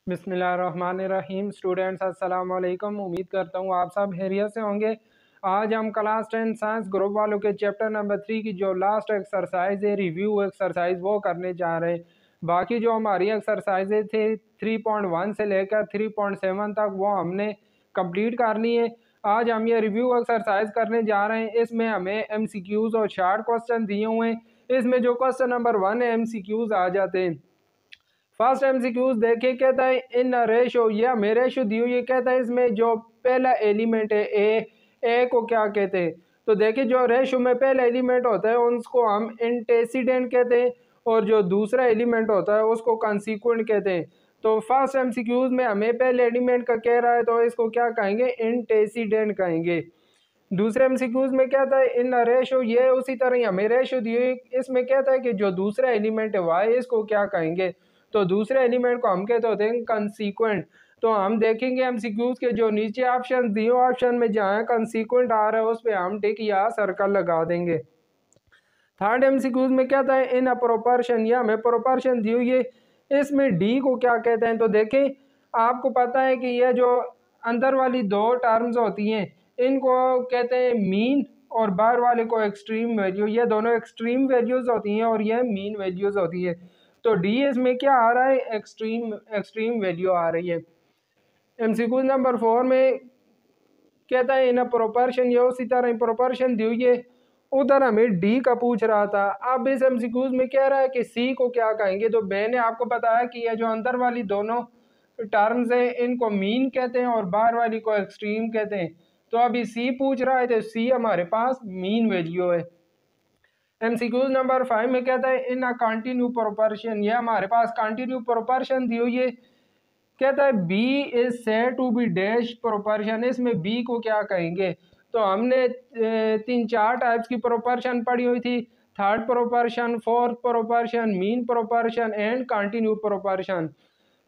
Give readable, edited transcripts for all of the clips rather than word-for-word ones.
बिस्मिल्लाहिर्रहमानिर्रहीम। स्टूडेंट्स अस्सलाम वालेकुम। उम्मीद करता हूँ आप सब खैरियत से होंगे। आज हम क्लास 10 साइंस ग्रुप वालों के चैप्टर नंबर 3 की जो लास्ट एक्सरसाइज है, रिव्यू एक्सरसाइज, वो करने जा रहे हैं। बाकी जो हमारी एक्सरसाइजेज थे 3.1 से लेकर 3.7 तक वो हमने कंप्लीट करनी है। आज हम ये रिव्यू एक्सरसाइज करने जा रहे हैं। इसमें हमें MCQs और शार्ट क्वेश्चन दिए हुए हैं। इसमें जो क्वेश्चन नंबर 1 है MCQs आ जाते हैं। फर्स्ट MCQs देखिए, कहता है इन रेशो, ये हमें रेशो दी हुई है। कहता है इसमें जो पहला एलिमेंट है ए को क्या कहते हैं। तो देखिए जो रेशो में पहला एलिमेंट होता है उसको हम एंटेसिडेंट कहते हैं, और जो दूसरा एलिमेंट होता है उसको कंसीक्वेंट कहते हैं। तो फर्स्ट MCQs में हमें पहले एलिमेंट का कह रहा है तो इसको क्या कहेंगे, एंटेसिडेंट कहेंगे। दूसरे MCQs में कहता है इन रेशो, ये उसी तरह ही हमें रेशो दी हुई। इसमें कहता है कि जो दूसरा एलिमेंट है वाई, इसको क्या कहेंगे, तो दूसरे एलिमेंट को हम कहते होते हैं कंसीक्वेंट। तो हम देखेंगे MCQs के जो नीचे ऑप्शन दिए, ऑप्शन में जहाँ कंसीक्वेंट आ रहा है उस पर हम टिक या सर्कल लगा देंगे। थर्ड MCQs में कहता है इन अ प्रोपोर्शन, या हमें प्रोपोर्शन दी हुई है। इसमें डी को क्या कहते हैं। तो देखें आपको पता है कि यह जो अंदर वाली दो टर्म्स होती हैं इनको कहते हैं मीन, और बाहर वाले को एक्सट्रीम वैल्यू। ये दोनों एक्सट्रीम वैल्यूज होती हैं और ये मीन वैल्यूज होती है। तो डी इसमें क्या आ रहा है, एक्सट्रीम वैल्यू आ रही है। MCQ नंबर 4 में कहता है इन अ प्रोपोर्शन, ये उसी तरह प्रोपोर्शन दी हुई है। उधर हमें डी का पूछ रहा था। अब इस MCQs में कह रहा है कि सी को क्या कहेंगे। तो मैंने आपको बताया कि ये जो अंदर वाली दोनों टर्म्स हैं इनको मीन कहते हैं और बाहर वाली को एक्सट्रीम कहते हैं। तो अभी सी पूछ रहा है तो सी हमारे पास मीन वैल्यू है। MCQ नंबर 5 में कहता है इन अ कंटिन्यू प्रोपोर्शन, ये हमारे पास कंटिन्यू प्रोपोर्शन दी हुई है। कहता है B is said to be dash proportion, इसमें बी को क्या कहेंगे। तो हमने 3-4 टाइप्स की प्रोपोर्शन पढ़ी हुई थी, third proportion, fourth proportion, mean proportion and continue proportion.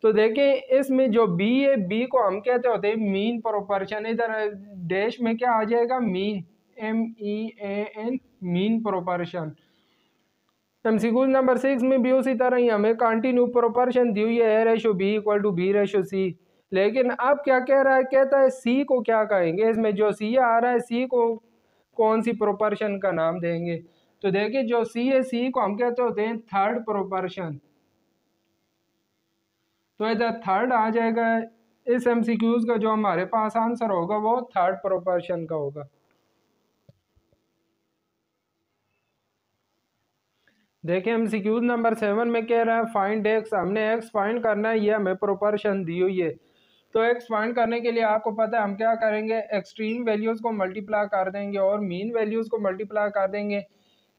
तो देखें इसमें जो बी है, बी को हम कहते होते हैं मीन प्रोपोर्शन। इधर डैश में क्या आ जाएगा, mean, MEAN, mean proportion. MCQ number 6 में भी उसी तरह ही हमें कंटिन्यू प्रोपोर्शन दी हुई है, A ratio B equal to B ratio C। लेकिन अब क्या कह रहा है, कहता है C को क्या कहेंगे। इसमें जो C आ रहा है C को कौन सी प्रोपोर्शन का नाम देंगे। तो देखिए जो C है, C को हम कहते होते हैं थर्ड प्रोपोर्शन। तो इधर थर्ड आ जाएगा। इस MCQs का जो हमारे पास आंसर होगा वो थर्ड प्रोपोर्शन का होगा। देखिए MCQ नंबर 7 में कह रहा है फाइंड एक्स, हमने एक्स फाइंड करना है। ये हमें प्रोपोर्शन दी हुई है। तो एक्स फाइंड करने के लिए आपको पता है हम क्या करेंगे, एक्सट्रीम वैल्यूज़ को मल्टीप्लाई कर देंगे और मीन वैल्यूज़ को मल्टीप्लाई कर देंगे।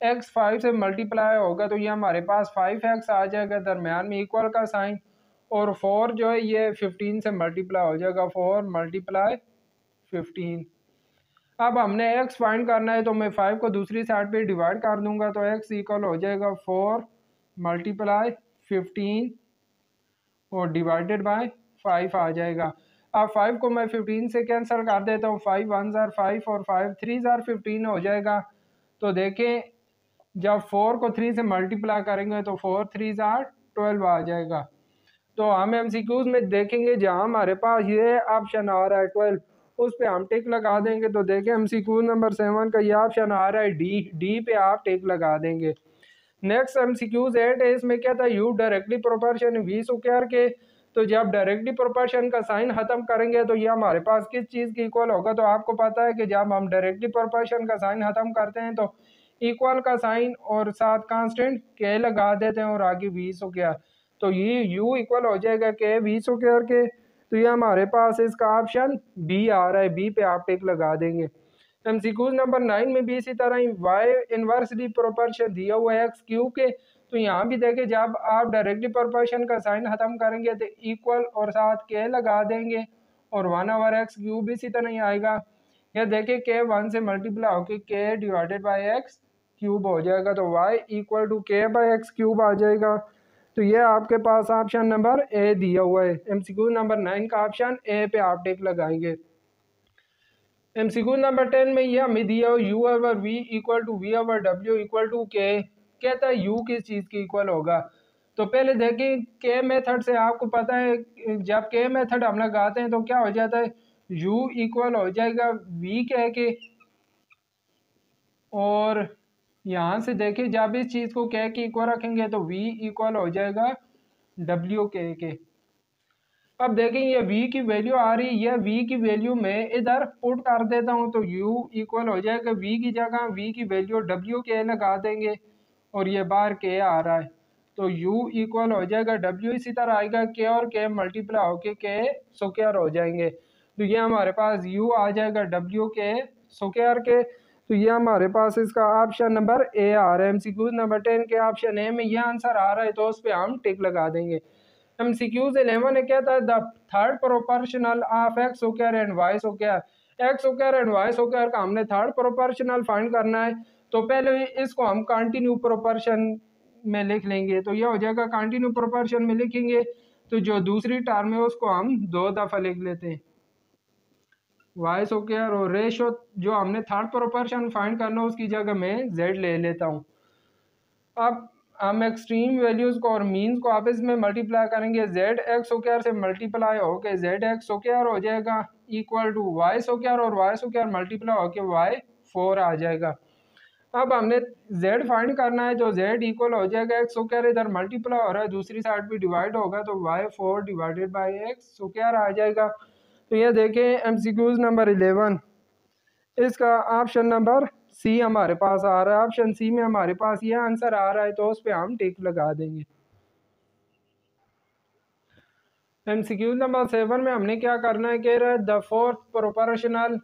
एक्स 5 से मल्टीप्लाई होगा तो ये हमारे पास 5x आ जाएगा, दरमियान में इक्वल का साइन, और 4 जो है ये 15 से मल्टीप्लाई हो जाएगा, 4 मल्टीप्लाई 15। अब हमने x फाइंड करना है तो मैं 5 को दूसरी साइड पे डिवाइड कर दूंगा, तो x इक्वल हो जाएगा 4 मल्टीप्लाई 15 और डिवाइडेड बाय 5 आ जाएगा। अब 5 को मैं 15 से कैंसिल कर देता हूँ, 5 1 ज़ार 5 और 5 3 ज़ार 15 हो जाएगा। तो देखें जब 4 को 3 से मल्टीप्लाई करेंगे तो 4 3 ज़ार 12 आ जाएगा। तो हम MCQs में देखेंगे जहाँ हमारे पास ये ऑप्शन आ रहा है 12, उस पे हम टिक लगा देंगे। तो देखें MCQ नंबर 7 का ये ऑप्शन आ रहा है डी पे आप टिक लगा देंगे। नेक्स्ट MCQs 8 है। इसमें क्या था, you directly proportion V square के। तो जब डायरेक्टली प्रोपोर्शन का साइन ख़त्म करेंगे तो ये हमारे पास किस चीज़ की इक्वल होगा। तो आपको पता है कि जब हम डायरेक्टली प्रोपोर्शन का साइन ख़त्म करते हैं तो इक्वल का साइन और साथ कांस्टेंट के लगा देते हैं और आगे V स्क्वायर। तो ये u इक्वल हो जाएगा के V स्क्वायर के। तो ये हमारे पास इसका ऑप्शन बी आ रहा है, बी पे आप टिक लगा देंगे। MCQ नंबर 9 में भी इसी तरह ही y इन्वर्सली प्रोपोर्शन दिया हुआ है x क्यूब के। तो यहाँ भी देखें जब आप डायरेक्टली प्रोपोर्शन का साइन ख़त्म करेंगे तो इक्वल और साथ के लगा देंगे और 1/x क्यूब इसी तरह ही आएगा। यह देखें के 1 से मल्टीप्लाई होकर के डिवाइडेड बाई एक्स क्यूब हो जाएगा, तो y इक्वल टू के बाई एक्स क्यूब आ जाएगा। तो ये आपके पास ऑप्शन नंबर ए दिया हुआ है। MCQ नंबर 9 का ऑप्शन ए पे आप टिक लगाएंगे। MCQ नंबर 10 में ये हमें दिया हो u over v equal to v over w equal to k. कहता है u किस चीज़ की इक्वल होगा। तो पहले देखें के मेथड से आपको पता है जब के मेथड हम लगाते हैं तो क्या हो जाता है, u इक्वल हो जाएगा v के और यहाँ से देखिए जब इस चीज़ को के इक्वल रखेंगे तो v इक्वल हो जाएगा w के। अब देखें ये v की वैल्यू आ रही है, v की वैल्यू मैं इधर पुट कर देता हूँ तो u इक्वल हो जाएगा v की जगह v की वैल्यू w के लगा देंगे और ये बाहर के आ रहा है तो u इक्वल हो जाएगा w, इसी तरह आएगा के और के मल्टीप्लाई होके के स्क्वायर हो जाएंगे तो ये हमारे पास u आ जाएगा w के स्क्वायर के। तो ये हमारे पास इसका ऑप्शन नंबर ए आ रहा है। एमसीक्यू नंबर 10 के ऑप्शन ए में ये आंसर आ रहा है तो उस पर हम टिक लगा देंगे। एमसीक्यूज 11 ने क्या था, the third proportional of x square and y square, x square and y square का हमने थर्ड प्रोपोर्शनल फाइंड करना है तो पहले इसको हम कंटिन्यू प्रोपोर्शन में लिख लेंगे तो यह हो जाएगा कंटिन्यू प्रोपोर्शन में लिखेंगे तो जो दूसरी टर्म है उसको हम 2 दफ़ा लिख लेते हैं वाई स्क्वायर और रेशो जो हमने थर्ड प्रोपोर्शन फाइंड करना उसकी जगह मैं जेड ले लेता हूँ। अब हम एक्सट्रीम वैल्यूज़ को और मीन्स को आपस में मल्टीप्लाई करेंगे, जेड एक्स स्क्वायर से मल्टीप्लाई होके जेड एक्स स्क्वायर हो जाएगा इक्वल टू वाई स्क्वायर और वाई स्क्वायर मल्टीप्लाई होके वाई 4 आ जाएगा। अब हमने z फाइंड करना है तो z इक्वल हो जाएगा एक्स स्क्वायर, इधर मल्टीप्लाई हो रहा है दूसरी साइड भी डिवाइड होगा तो y4 divided by x square आ जाएगा। तो ये देखें एमसीक्यूज नंबर 11 इसका ऑप्शन नंबर सी हमारे पास आ रहा है, ऑप्शन सी में हमारे पास ये आंसर आ रहा है तो उस पर हम टिक लगा देंगे। एमसीक्यूज नंबर 7 में हमने क्या करना है, कह रहा है द फोर्थ प्रोपोर्शनल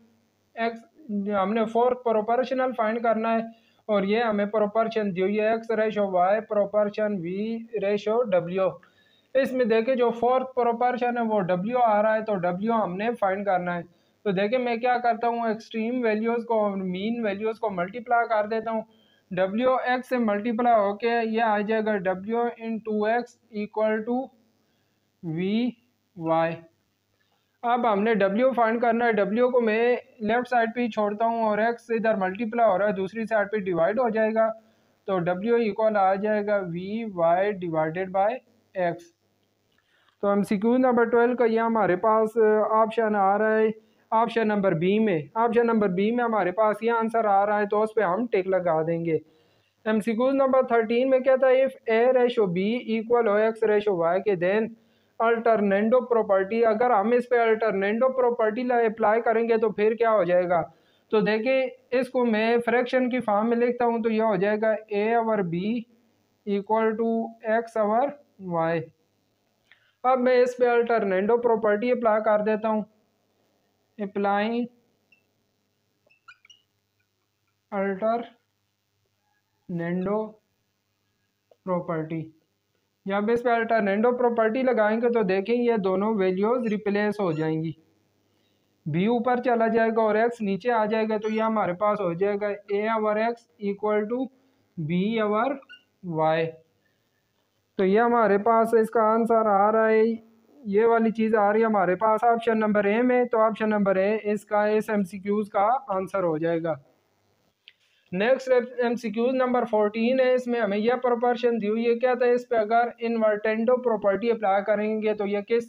एक्स, हमने फोर्थ प्रोपोर्शनल फाइंड करना है और ये हमें प्रोपोर्शन दी हुई है x ratio y proportion v ratio डब्ल्यू। इसमें देखें जो फोर्थ प्रोपोर्शन है वो डब्ल्यू आ रहा है तो डब्ल्यू हमने फाइंड करना है तो देखिए मैं क्या करता हूँ एक्सट्रीम वैल्यूज़ को मीन वैल्यूज़ को मल्टीप्लाई कर देता हूँ, डब्ल्यू एक्स से मल्टीप्लाई होके ये आ जाएगा डब्ल्यू in 2x equal to v y. अब हमने w फाइंड करना है, w को मैं लेफ्ट साइड पे ही छोड़ता हूँ और x इधर मल्टीप्लाई हो रहा है दूसरी साइड पे डिवाइड हो जाएगा तो w इक्वल आ जाएगा v y divided by x। तो एमसीक्यू नंबर 12 का ये हमारे पास ऑप्शन आ रहा है ऑप्शन नंबर बी में, ऑप्शन नंबर बी में हमारे पास ये आंसर आ रहा है तो उस पर हम टिक लगा देंगे। एमसीक्यू नंबर 13 में क्या था, if a ratio b equal हो एक्स रेशो वाई के देन अल्टरनेंडो प्रॉपर्टी, अगर हम इस पे अल्टरनेंडो प्रॉपर्टी अप्लाई करेंगे तो फिर क्या हो जाएगा। तो देखिए इसको मैं फ्रैक्शन की फॉर्म में लिखता हूँ तो यह हो जाएगा A over B equal to X over Y. अब मैं इस पे अल्टरनेंडो प्रॉपर्टी अप्लाई कर देता हूँ, अप्लाइंग अल्टरनेंडो प्रॉपर्टी। जब इस पे अल्टरनेंडो प्रॉपर्टी लगाएंगे तो देखें ये दोनों वैल्यूज़ रिप्लेस हो जाएंगी, बी ऊपर चला जाएगा और एक्स नीचे आ जाएगा तो ये हमारे पास हो जाएगा A over X equal to B over Y. तो ये हमारे पास इसका आंसर आ रहा है, ये वाली चीज़ आ रही है हमारे पास ऑप्शन नंबर ए में तो ऑप्शन नंबर ए इसका इस एमसीक्यूज़ का आंसर हो जाएगा। नेक्स्ट एमसीक्यूज नंबर 14 है, इसमें हमें यह प्रोपोर्शन दी हुई है, क्या था इस पे अगर इन्वर्टेंडो प्रॉपर्टी अप्लाई करेंगे तो यह किस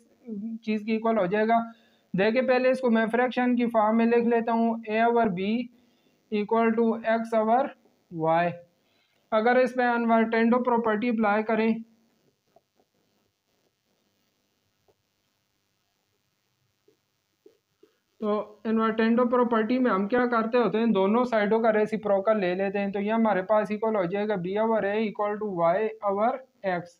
चीज़ की इक्वल हो जाएगा। देखिए पहले इसको मैं फ्रैक्शन की फॉर्म में लिख लेता हूँ, A over B equal to X over Y. अगर इस पे इन्वर्टेंडो प्रॉपर्टी अप्लाई करें तो इन्वर्टेंडो प्रॉपर्टी में हम क्या करते होते हैं, दोनों साइडों का रेसिप्रोकल ले लेते हैं तो ये हमारे पास इक्वल हो जाएगा b over a equal to y over x.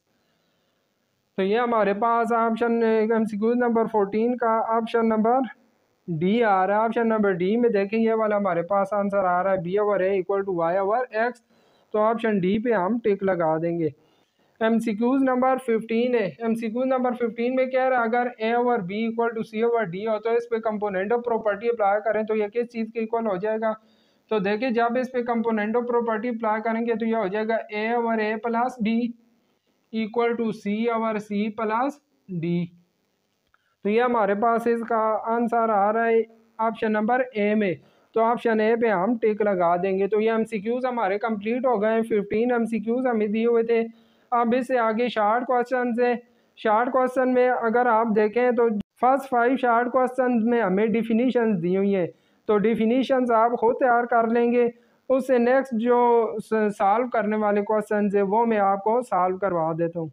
तो ये हमारे पास ऑप्शन एमसीक्यू नंबर 14 का ऑप्शन नंबर डी आ रहा है। ऑप्शन नंबर डी में देखें ये वाला हमारे पास आंसर आ रहा है b over a equal to y over x, तो ऑप्शन डी पे हम टिक लगा देंगे। एमसीक्यूज नंबर 15 है, एमसीक्यूज नंबर 15 में क्या है, अगर A over B equal to C over D हो तो इस पे कंपोनेंट ऑफ प्रॉपर्टी अप्लाई करें तो ये किस चीज़ के इक्वल हो जाएगा। तो देखिए जब इस पे कंपोनेंट ऑफ प्रॉपर्टी अप्लाई करेंगे तो ये हो जाएगा A over A plus D equal to C over C plus D. तो ये हमारे पास इसका आंसर आ रहा है ऑप्शन नंबर ए में, तो ऑप्शन ए पे हम टिक लगा देंगे। तो ये एमसीक्यूज हमारे कंप्लीट हो गए। 15 एमसीक्यूज हमें दिए हुए थे, अब इससे आगे शार्ट क्वेश्चन है। शार्ट क्वेश्चन में अगर आप देखें तो फर्स्ट 5 शार्ट क्वेश्चन में हमें डिफिनीशंस दी हुई है, तो डिफिनीशंस आप खुद तैयार कर लेंगे। उससे नेक्स्ट जो सॉल्व करने वाले क्वेश्चन है वो मैं आपको सॉल्व करवा देता हूँ।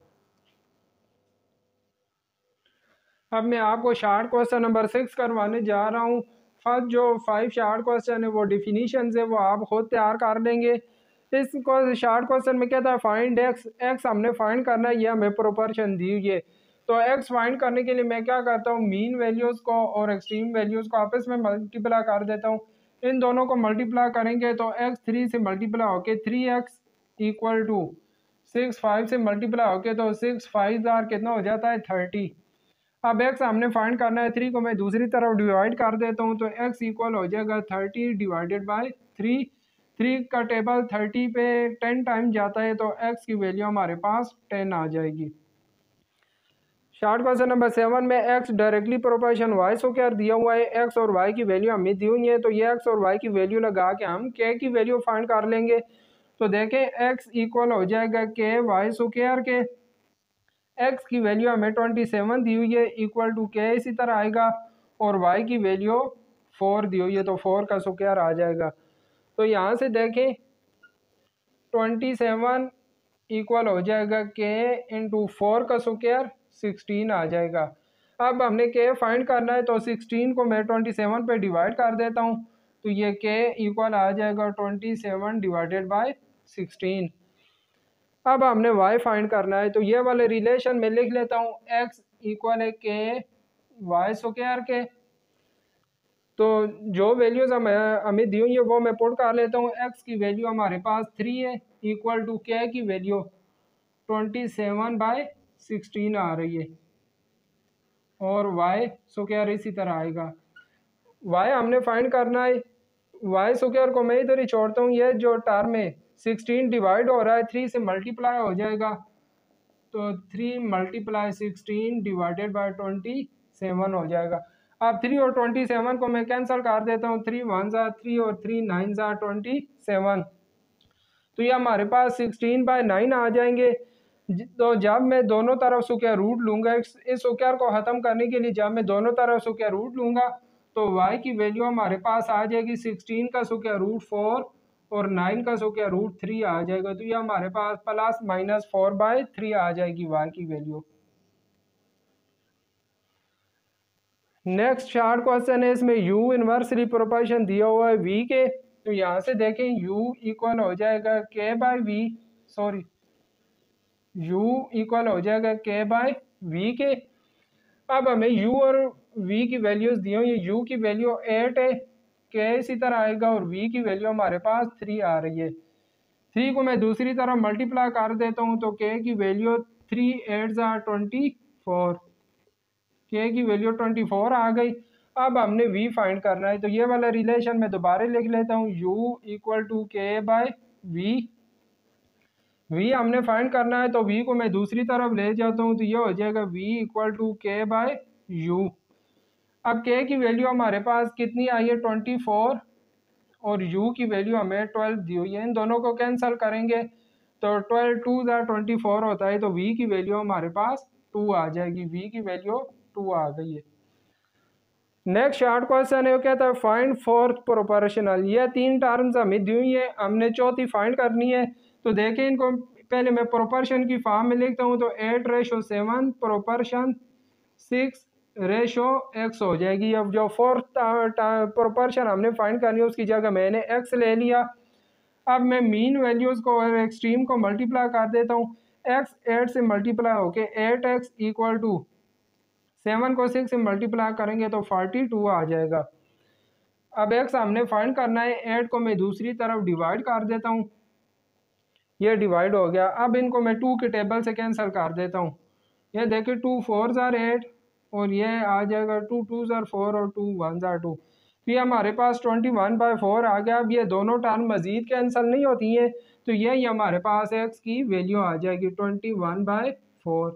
अब मैं आपको शार्ट क्वेश्चन नंबर 6 करवाने जा रहा हूँ। फर्स्ट जो 5 शार्ट क्वेश्चन है वो डिफिनीशन है वो आप खुद तैयार कर लेंगे। इसको शार्ट क्वेश्चन में कहता है फाइंड एक्स। एक्स हमने फाइंड करना है, ये हमें प्रोपोर्शन दी हुई है। तो एक्स फाइंड करने के लिए मैं क्या करता हूँ, मीन वैल्यूज़ को और एक्सट्रीम वैल्यूज़ को आपस में मल्टीप्लाई कर देता हूँ। इन दोनों को मल्टीप्लाई करेंगे तो एक्स 3 से मल्टीप्लाई होके 3x इक्वल टू 6 5 से मल्टीप्लाई होके तो 6 5 कितना हो जाता है 30। अब एक्स हमने फाइंड करना है, 3 को मैं दूसरी तरफ डिवाइड कर देता हूँ तो एक्स इक्वल हो जाएगा 30 डिवाइडेड बाय 3। 3 का टेबल 30 पे 10 टाइम जाता है तो एक्स की वैल्यू हमारे पास 10 आ जाएगी। शार्ट क्वेश्चन नंबर 7 में एक्स डायरेक्टली प्रोपोर्शन वाई सो क्या दिया हुआ है, एक्स और वाई की वैल्यू हमें दी हुई है, तो ये एक्स और वाई की वैल्यू लगा के हम के की वैल्यू फाइंड कर लेंगे। तो देखें एक्स इक्वल हो जाएगा के वाई स्क्वायर के, एक्स की वैल्यू हमें 27 दी हुई है इक्वल टू के इसी तरह आएगा, और वाई की वैल्यू 4 दी हुई है तो 4 का स्क्वायर आ जाएगा। तो यहाँ से देखें 27 इक्वल हो जाएगा के इंटू 4 का स्क्वायर 16 आ जाएगा। अब हमने के फाइंड करना है तो 16 को मैं 27 पे डिवाइड कर देता हूँ तो ये के इक्वल आ जाएगा 27 डिवाइडेड बाय 16। अब हमने y फाइंड करना है तो ये वाले रिलेशन में लिख लेता हूँ, x इक्वल है के वाई स्क्वायर के। तो जो वैल्यूज हमें दी हुई है वो मैं पुट कर लेता हूँ। x की वैल्यू हमारे पास 3 है इक्वल टू के की वैल्यू 27/16 आ रही है, और y स्क्वायर इसी तरह आएगा। y हमने फाइंड करना है, y स्क्वायर को मैं इधर ही छोड़ता हूँ, ये जो टर्म है 16 डिवाइड हो रहा है 3 से मल्टीप्लाई हो जाएगा तो 3 मल्टीप्लाई 16 डिवाइडेड बाय 27 हो जाएगा। अब 3 और 27 को मैं कैंसिल कर देता हूँ, 3 1 ज़ा 3 और 3 9 ज़ा 27, तो ये हमारे पास 16/9 आ जाएंगे। तो जब मैं दोनों तरफ स्क्वायर रूट लूँगा, इस स्क्वायर को ख़त्म करने के लिए जब मैं दोनों तरफ स्क्वायर रूट लूँगा तो y की वैल्यू हमारे पास आ जाएगी 16 का स्क्वायर रूट 4 और 9 का स्क्वायर रूट 3 आ जाएगा। तो ये हमारे पास प्लस माइनस 4/3 आ जाएगी y की वैल्यू। नेक्स्ट शार्ट क्वेश्चन है, इसमें u इन्वर्सली प्रोपोर्शन दिया हुआ है v के। तो यहाँ से देखें u इक्वल हो जाएगा k by v, sorry u equal हो जाएगा k बाई वी के। अब हमें u और v की वैल्यूज दी हुई है, u की वैल्यू 8 है, k इसी तरह आएगा, और v की वैल्यू हमारे पास 3 आ रही है। 3 को मैं दूसरी तरफ मल्टीप्लाई कर देता हूँ तो k की वैल्यू 3 8 ज़ा 24, k की वैल्यू 24 आ गई। अब हमने v फाइंड करना है तो ये वाला रिलेशन मैं दोबारा लिख लेता हूँ, u इक्वल टू के बाई वी। v हमने फाइंड करना है तो v को मैं दूसरी तरफ ले जाता हूँ तो ये हो जाएगा v इक्वल टू के बाई यू। अब k की वैल्यू हमारे पास कितनी आई है 24, और u की वैल्यू हमें 12 दी हुई है, इन दोनों को कैंसिल करेंगे तो 12 2 ज़ा 24 होता है तो v की वैल्यू हमारे पास 2 आ जाएगी, v की वैल्यू 2 आ गई है। नेक्स्ट शार्ट क्वेश्चन है, वो कहता है फाइंड फोर्थ प्रोपोर्शनल। ये 3 टर्म्स हमें दी हुई है, हमने चौथी फाइंड करनी है। तो देखें इनको पहले मैं प्रोपोर्शन की फॉर्म में लिखता हूँ तो 8:7 प्रोपोर्शन 6:x हो जाएगी। अब जो फोर्थ प्रोपोर्शन हमने फाइंड करनी है उसकी जगह मैंने x ले लिया। अब मैं मीन वैल्यूज़ को और एक्सट्रीम को मल्टीप्लाई कर देता हूँ, x 8 से मल्टीप्लाई होके 8x इक्वल टू 7 को 6 से मल्टीप्लाई करेंगे तो 42 आ जाएगा। अब x हमने फाइंड करना है, 8 को मैं दूसरी तरफ डिवाइड कर देता हूँ, ये डिवाइड हो गया। अब इनको मैं 2 के टेबल से कैंसिल कर देता हूँ, ये देखिए 2 4 ज़ार 8 और ये आ जाएगा 2 2 ज़ार 4 और 2 1 ज़ार 2, फिर हमारे पास 21/4 आ गया। अब ये दोनों टर्म मज़ीद कैंसिल नहीं होती हैं तो यही हमारे पास x की वैल्यू आ जाएगी 21/4।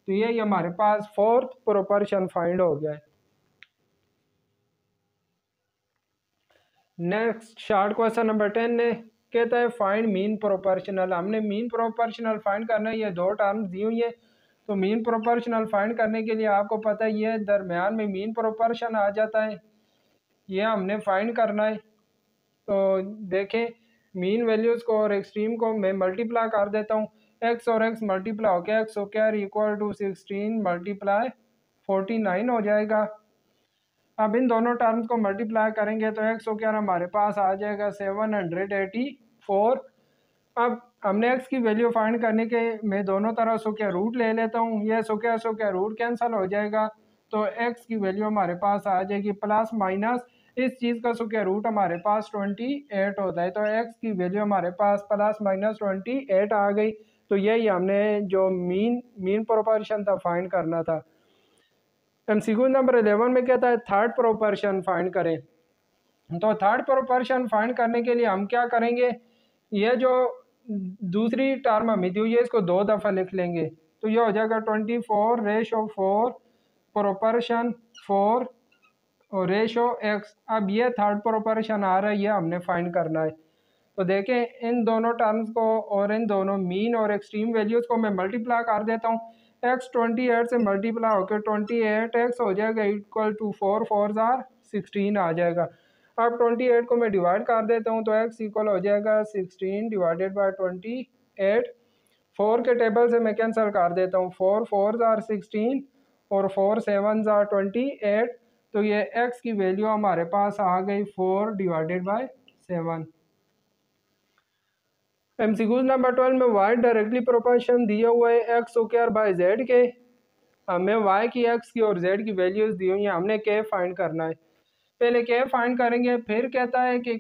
तो यही हमारे पास फोर्थ प्रोपोर्शन फाइंड हो गया है। नेक्स्ट शार्ट क्वेश्चन नंबर 10 है, कहता है फाइंड मीन प्रोपोर्शनल। हमने मीन प्रोपोर्शनल फाइंड करना है, ये दो टर्म्स दी हुई है। तो मीन प्रोपोर्शनल फाइंड करने के लिए आपको पता है ये दरमियान में मीन प्रोपोर्शन आ जाता है, ये हमने फाइंड करना है। तो देखें मीन वैल्यूज़ को और एक्सट्रीम को मैं मल्टीप्लाई कर देता हूँ। एक्स और एक्स मल्टीप्लाई हो गया, x square equal to 16 multiply 49 हो जाएगा। अब इन दोनों टर्म्स को मल्टीप्लाई करेंगे तो एक्स स्क्वायर हमारे पास आ जाएगा 784। अब हमने एक्स की वैल्यू फाइंड करने के मैं दोनों तरफ स्क्वायर रूट ले लेता हूँ, यह स्क्वायर रूट कैंसिल हो जाएगा। तो एक्स की वैल्यू हमारे पास आ जाएगी प्लस माइनस इस चीज़ का स्क्वायर रूट हमारे पास 28 होता है। तो एक्स की वैल्यू हमारे पास प्लस माइनस 28 आ गई। तो यही हमने जो मीन प्रोपोर्शन था फाइंड करना था। एमसीक्यू नंबर 11 में कहता है थर्ड प्रोपोर्शन फाइंड करें। तो थर्ड प्रोपोर्शन फाइंड करने के लिए हम क्या करेंगे, ये जो दूसरी टर्म हमें दी हुई है इसको दो दफ़ा लिख लेंगे। तो ये हो जाएगा 24/4 प्रोपोर्शन 4 और रेशो एक्स। अब ये थर्ड प्रोपोर्शन आ रहा है, ये हमने फाइंड करना है। तो देखें इन दोनों टर्म्स को और इन दोनों मीन और एक्सट्रीम वैल्यूज़ को मैं मल्टीप्लाई कर देता हूँ। एक्स 28 से मल्टीप्लाई होकर 28x हो जाएगा इक्वल टू 4 16 आ जाएगा। अब 28 को मैं डिवाइड कर देता हूँ तो x इक्वल हो जाएगा 16 डिवाइडेड बाई 28। 4 के टेबल से मैं कैंसिल कर देता हूँ, 4 4 16 और 4 7 28। तो ये x की वैल्यू हमारे पास आ गई 4 डिवाइडेड बाई 7। एमसीक्यू नंबर 12 में y डायरेक्टली प्रोपोर्शन दिया हुआ है एक्स स्क्वायर बाय जेड के। हमें y की x की और z की वैल्यूज़ दी हुई हैं, हमने k फाइंड करना है। पहले k फाइंड करेंगे, फिर कहता है कि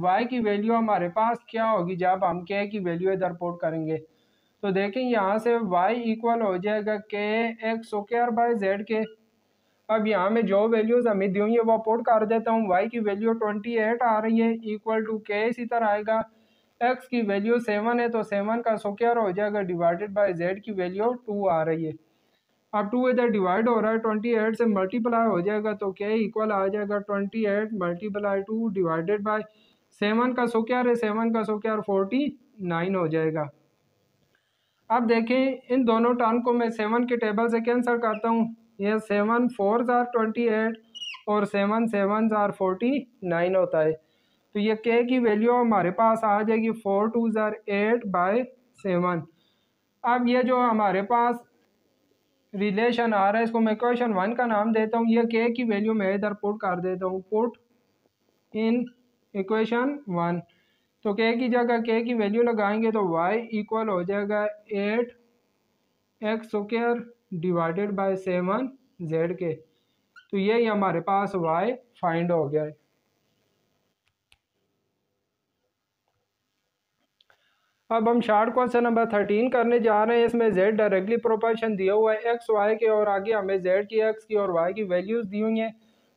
y की वैल्यू हमारे पास क्या होगी जब हम k की वैल्यू इधर पुट करेंगे। तो देखें यहाँ से y इक्वल हो जाएगा k x square by Z के। अब यहाँ में जो वैल्यूज़ हमें दी हुई है वो पुट कर देता हूँ। y की वैल्यू 28 आ रही है इक्वल टू k इसी तरह आएगा। x की वैल्यू 7 है तो 7 का स्क्वायर हो जाएगा डिवाइडेड बाय z की वैल्यू 2 आ रही है। अब 2 इधर डिवाइड हो रहा है, 28 से मल्टीप्लाई हो जाएगा तो k इक्वल आ जाएगा 28 मल्टीप्लाई 2 डिवाइडेड बाय 7 का स्क्वायर है, 7 का स्क्वायर 49 हो जाएगा। अब देखें इन दोनों टर्म को मैं 7 के टेबल से कैंसिल करता हूँ। यह 7 4 28 और 7 7 49 होता है। तो ये k की वैल्यू हमारे पास आ जाएगी 4 2 8 बाय 7। अब ये जो हमारे पास रिलेशन आ रहा है इसको मैं क्वेश्चन 1 का नाम देता हूँ। ये k की वैल्यू मैं इधर पुट कर देता हूँ, पुट इन इक्वेशन 1। तो k की जगह k की वैल्यू लगाएंगे तो y इक्वल हो जाएगा 8 x square divided by 7 z के। तो यही हमारे पास y फाइंड हो गया है। अब हम शार्ट क्वेश्चन नंबर 13 करने जा रहे हैं। इसमें z डायरेक्टली प्रोपोर्शन दिया हुआ है एक्स वाई के और आगे हमें z की x की और y की वैल्यूज़ दी हुई हैं।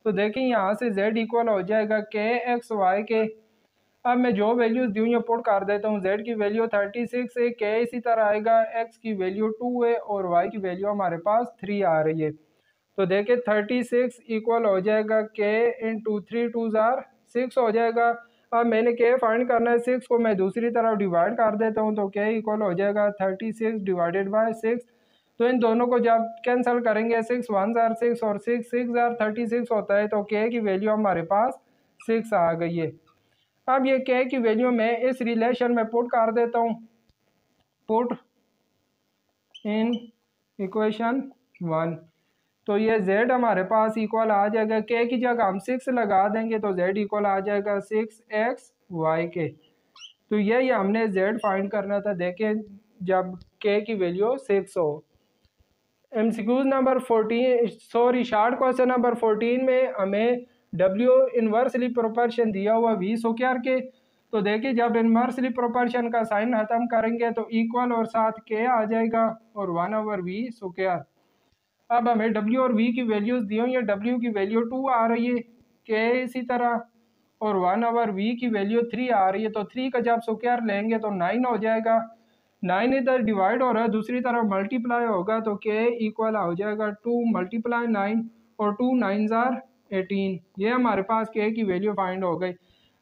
तो देखें यहाँ से z इक्वल हो जाएगा k एक्स वाई के। अब मैं जो वैल्यूज़ दी हुई हैं पुट कर देता हूँ। z की वैल्यू 36 है, k इसी तरह आएगा, x की वैल्यू 2 है और y की वैल्यू हमारे पास 3 आ रही है। तो देखें 36 इक्वल हो जाएगा k इंटू 3 2 6 हो जाएगा। अब मैंने k फाइंड करना है, 6 को मैं दूसरी तरफ डिवाइड कर देता हूँ तो k इक्वल हो जाएगा 36 डिवाइडेड बाय 6। तो इन दोनों को जब कैंसिल करेंगे 6 1 6 और 6 6 36 होता है तो k की वैल्यू हमारे पास 6 आ गई है। अब ये k की वैल्यू मैं इस रिलेशन में पुट कर देता हूँ, पुट इन इक्वेशन 1। तो ये z हमारे पास इक्वल आ जाएगा, k की जगह हम 6 लगा देंगे तो z इक्वल आ जाएगा 6x y के। तो यही हमने z फाइंड करना था। देखें जब k की वैल्यू 6 हो। MCQs number 14 short question number 14 में हमें w इन्वर्सली प्रोपोर्शन दिया हुआ v स्क्वायर के। तो देखिए जब इन्वर्सली प्रोपोर्शन का साइन खत्म करेंगे तो इक्वल और साथ k आ जाएगा और 1/v स्क्वायर। अब हमें w और v की वैल्यूज़ दी हुई है, w की वैल्यू 2 आ रही है, k इसी तरह और 1/v की वैल्यू 3 आ रही है। तो 3 का जब स्क्वायर लेंगे तो 9 हो जाएगा। 9 इधर डिवाइड हो रहा है, दूसरी तरफ मल्टीप्लाई होगा तो k इक्वल हो जाएगा 2 मल्टीप्लाई 9 और 2 9 18। ये हमारे पास k की वैल्यू फाइंड हो गई।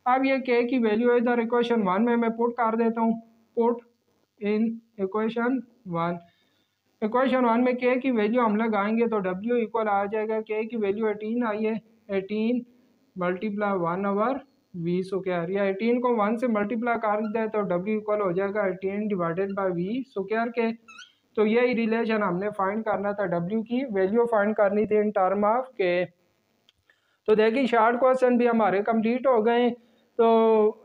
अब ये के की वैल्यू इधर इक्वेशन 1 में मैं पुट कर देता हूँ, पुट इन इक्वेशन 1। इक्वेशन 1 में के की वैल्यू हम लगाएंगे तो डब्ल्यू इक्वल आ जाएगा, के की वैल्यू 18 आई है, 18 मल्टीप्लाई 1/v²। या 18 को 1 से मल्टीप्लाई कर दे तो डब्ल्यू इक्वल हो जाएगा 18 डिवाइडेड बाई v² के। तो यही रिलेशन हमने फाइंड करना था, डब्ल्यू की वैल्यू फाइंड करनी थी इन टर्म ऑफ के। तो देखिए शॉर्ट क्वेश्चन भी हमारे कंप्लीट हो गए। तो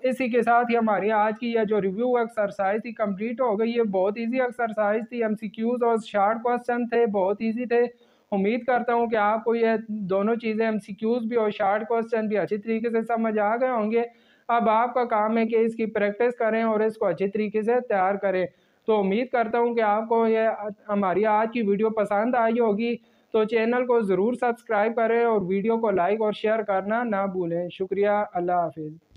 इसी के साथ ही हमारी आज की यह जो रिव्यू एक्सरसाइज थी कंप्लीट हो गई है। बहुत इजी एक्सरसाइज थी, एमसीक्यूज और शॉर्ट क्वेश्चन थे, बहुत इजी थे। उम्मीद करता हूँ कि आपको ये दोनों चीज़ें एमसीक्यूज भी और शॉर्ट क्वेश्चन भी अच्छी तरीके से समझ आ गए होंगे। अब आपका काम है कि इसकी प्रैक्टिस करें और इसको अच्छी तरीके से तैयार करें। तो उम्मीद करता हूँ कि आपको ये हमारी आज की वीडियो पसंद आई होगी। तो चैनल को ज़रूर सब्सक्राइब करें और वीडियो को लाइक और शेयर करना ना भूलें। शुक्रिया, अल्लाह हाफिज़।